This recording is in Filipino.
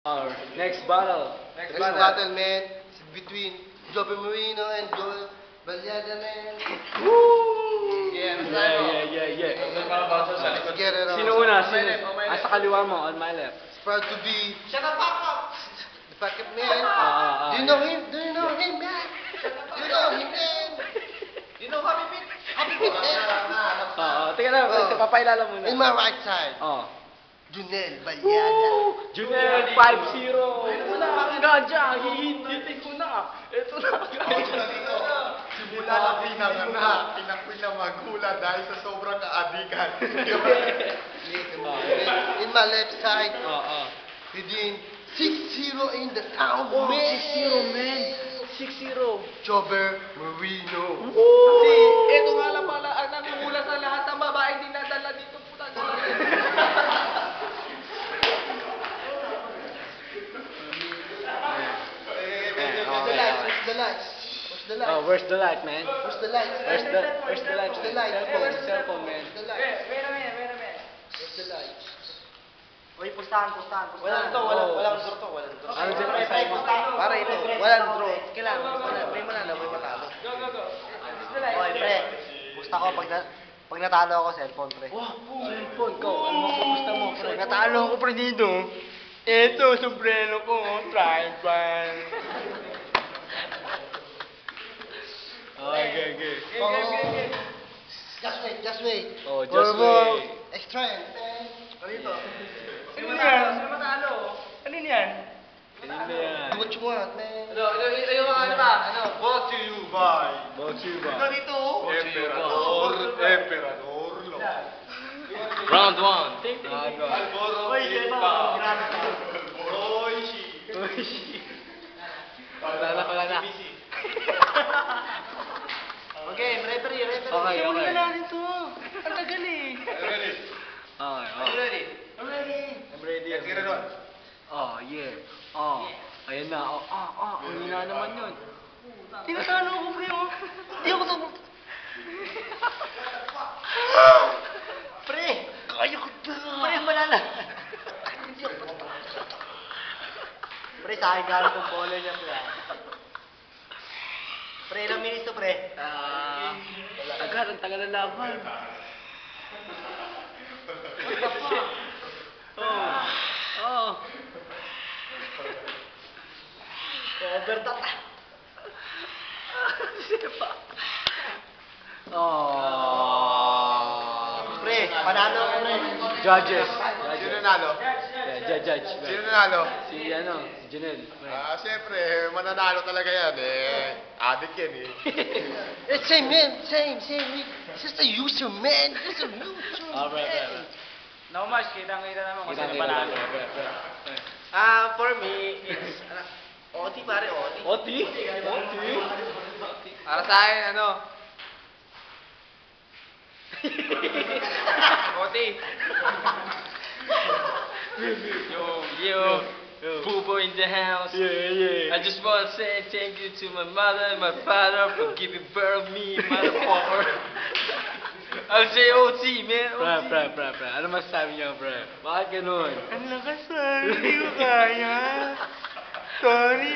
Our next battle. Next battle, man, is between Joby Marino and Joel Balyada, man. Woo! Yeah, Let's get it on. Sino una? Sa kaliwa mo, on my left. It's proud to be. Shut up, Papa! The fucking man. Do you know him? Do you know him, man? Do you know him, man? You know Happy Pit? Happy Pit, man. Tingnan na, papailala muna. In my right side, Junel Balyada. Junel 5-0. Ito na, ang gadya. Hihinditin ko na. Ito na, Simula na pinakoy na magula dahil sa sobrang kaadikan. In my left side, within 6-0 in the town, man. 6-0, man. 6-0. Jober Marino. Kasi, eto nga lang pala, ang nangungula sa lahat ng babaeng dinadala dito po Where's the lights? Man? Where's the lights? Where's the light? Where's the lights? Cellphone, man. Where's the lights? Wait a minute. Where's the lights? Uy, pustahan. Walang draw to. Ano dyan pa sa'yo mo? Para ito, walang draw. Kailangan, may manalo, may matalo. Go. Oy, pre. Gusto ko pag natalo ako cellphone, pre. Cellphone ko. Ano mo kumusta mo? Pag natalo ako, pre, dito. Eto, sombrero ko. Tripod. Okay. Just wait. Oh, just wait. Extra man. Dito. Sino matalo? Ano yan? Hindi na yan. Do what you want, man. Ano ba? Brought to you by Bochuba. Dito. Emperador Lo. Round 1. Alboro Oy, Pilpa. Wala na. Okay, referee. Okay. Simulan na natin to. Ang tagal eh. Ready? Okay. I'm ready. I'm ready. Let's get it on. Oh, yeah. Ayan na. Ang hina naman yun. Tinatalo ko, pre. Hindi ako sa... Pre! Kaya ko na. Pre, malala. Pre, sa akin galing tong bola niya, pre. Pre, ilang minutes to, pre? Ang tagal na laban. Overtop. Pre, panalo ko, pre. Judges. Sino nanalo? Judge. Sino nanalo? Si Janelle. Siyempre, mananalo talaga yan Adik yan It's same, man. Same. It's just a user, man. Just a user, man. No mas, kitang-kita naman kung sino Kita. panalo. For me, it's... OT, pare, OT. Oti? Para sa akin, Oti. Yo, Boo in the house. Yeah. I just want to say thank you to my mother and my father for giving birth to me, motherfucker. I'll say OT, man. OT. Pre. Ano masasabi niyo, pre? Bakit ganun? Ang lakas, hindi ko kaya. Sorry,